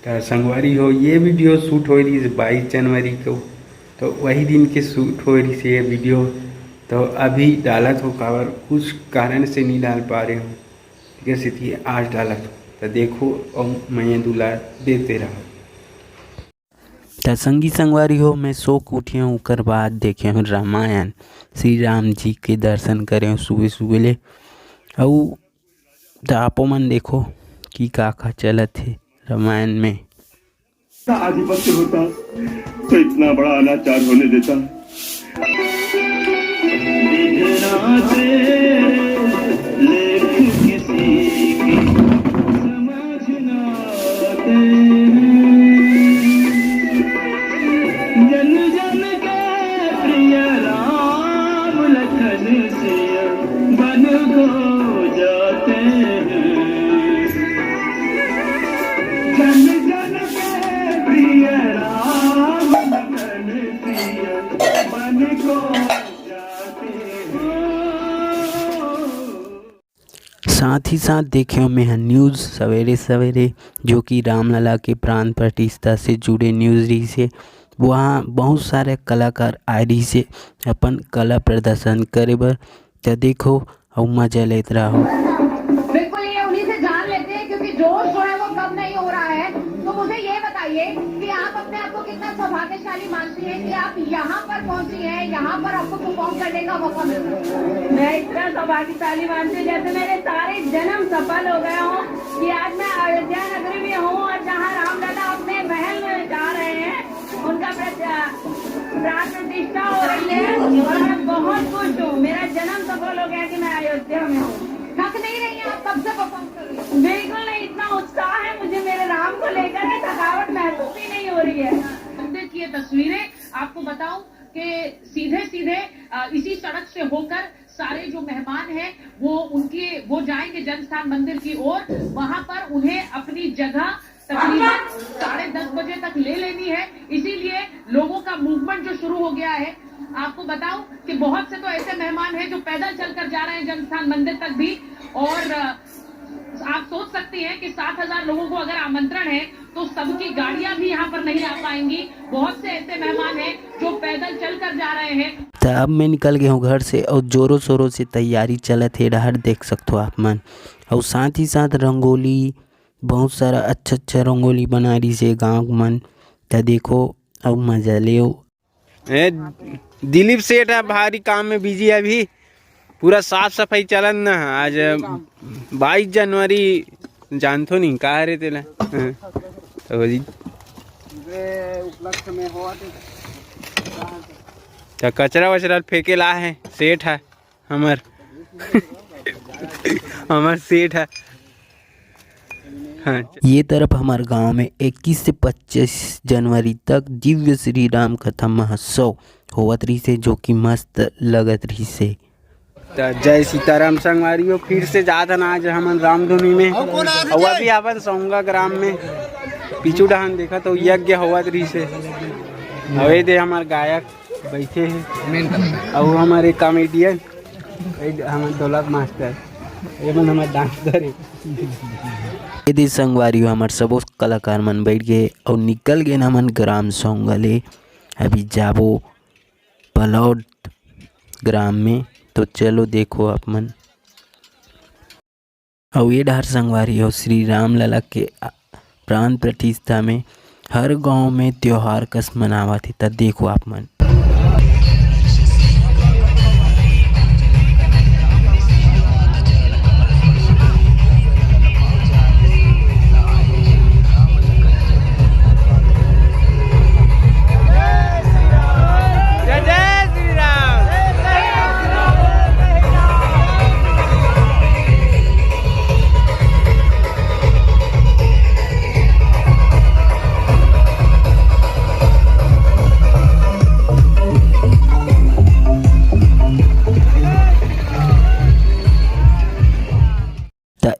तो संगवारी हो ये वीडियो शूट हो रही है 22 जनवरी को, तो वही दिन के शूट हो रही है ये वीडियो। तो अभी डाला तो खबर कुछ कारण से नहीं डाल पा रहे हूँ, जैसे थी आज डाला तो देखो और मैं दुला देते रहो। तो संगी संगवारी हो मैं सो के उठी हूँ, ओकर बाद देखे हूँ रामायण, श्री राम जी के दर्शन करे हूँ सुबह सुबह ले। और तो आपो मन देखो कि का चलत है रामायण में। आधिपत्य होता तो इतना बड़ा अनाचार होने देता। साथ ही साथ देखे मैं न्यूज़ सवेरे सवेरे जो कि रामलला के प्राण प्रतिष्ठा से जुड़े न्यूज़ रही से, वहाँ बहुत सारे कलाकार आए रही से अपन कला प्रदर्शन करे बर। तो देखो और मजा लेते रहो। बिल्कुल ये उन्हीं से जान लेते हैं, क्योंकि जोश जो है वो कम नहीं हो रहा है। तो मुझे ये बताइए कि आप अपने आप को कितना सौभाग्यशाली मानती हैं कि आप यहाँ पर पहुँची हैं, यहाँ पर आपको परफॉर्म करने का मौका मिल रहा है। मैं इतना सौभाग्यशाली मानती हूँ जैसे मेरे सारे जन्म सफल हो गए हों कि आज मैं अयोध्या नगरी में हूँ और जहाँ रामलला अपने महल में जा रहे हैं, उनका प्राण प्रतिष्ठा हो रही है और मैं बहुत खुश हूँ। मेरा जन्म सफल हो गया कि मैं अयोध्या में हूँ। थक नहीं रही है आप, कब से परफॉर्म कर रही हैं? बिल्कुल नहीं, इतना उत्साह है मुझे मेरे राम को लेकर के थकावट महसूस ही नहीं हो रही है। मंदिर की ये तस्वीरें आपको बताऊं कि सीधे सीधे इसी सड़क से होकर सारे जो मेहमान हैं वो जाएंगे जनस्थान मंदिर की ओर। वहां पर उन्हें अपनी जगह तकरीबन 10:30 बजे तक ले लेनी है, इसीलिए लोगों का मूवमेंट जो शुरू हो गया है। आपको बताऊं कि बहुत से तो ऐसे मेहमान हैं जो पैदल चलकर जा रहे हैं जनस्थान मंदिर तक भी, और आप सोच सकती हैं कि 7,000 लोगों को अगर आमंत्रण है तो सबकी गाड़ियां भी यहाँ पर नहीं आ पाएंगी। बहुत से ऐसे मेहमान हैं जो पैदल चलकर जा रहे हैं। तो अब मैं निकल गया हूँ घर से और जोरों शोरों से तैयारी चलत है रहा, देख सकते हो आप मन। और साथ ही साथ रंगोली बहुत सारा अच्छा रंगोली बना रही से गाँव मन। तो देखो अब मजा ले। दिलीप सेठ है भारी काम में बिजी है, अभी पूरा साफ सफाई चलन ना। आज 22 जनवरी जानतो नहीं कहा रे तेला तो जी उपलक्ष्य में हो तो कचरा वचरा फेंके ला है सेठ है हमार हमार सेठ है। हाँ। ये तरफ हमारे गांव में 21 से 25 जनवरी तक दिव्य श्री राम कथा महोत्सव होवत रही से, जो कि मस्त लगत रही से। तो जय सीताराम संगवारियों, फिर से जाता ना आज हम रामधुनी में और अभी अपन सोंगा ग्राम में पीछू डहान देखा तो यज्ञ होवत रही से। अवे दे हमारे गायक बैठे हैं और हमारे कॉमेडियन हमारे दौलत मास्टर एवं हमारे डांसर यदि संगवारियों हमारे सब कलाकार मन बैठ गए और निकल गए ना मन ग्राम सोंगले। अभी जाबो पलौट ग्राम में, तो चलो देखो आप मन। और ये डहर संगवारी हो श्री राम लला के प्राण प्रतिष्ठा में हर गांव में त्योहार कस मनावा थे। तब देखो आप मन।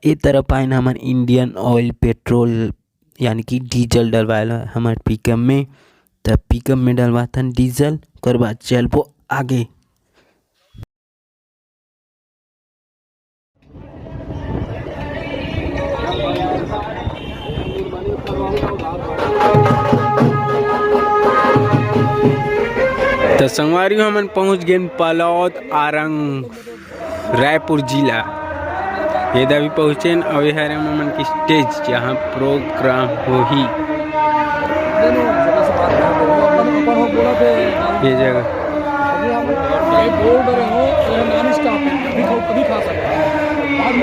ए तरफ आए हमारे इंडियन ऑयल पेट्रोल यानी कि डीजल डलवाएला हमारे पिकअप में। तब पिकअप में डलवाता डीजल, कर बाद चलबो आगे। तो संगवारी हमन पहुँच गए पलौद आरंग रायपुर जिला। ये भी पहुँचे और ये हरे हमन की स्टेज जहाँ प्रोग्राम हो ही ये जगह बोल रहे हो तो नॉन स्टॉप है, कभी खा सकते हैं, बाद में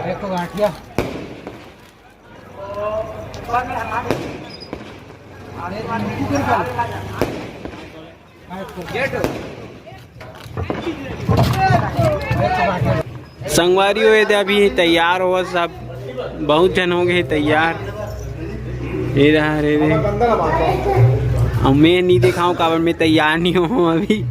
देखो गांठिया संगवारी हुए थे अभी तैयार हो सब, बहुत जन हो गए तैयार। ये रहा रे मैं नहीं दिखाऊं काबर मैं तैयार नहीं हूँ अभी।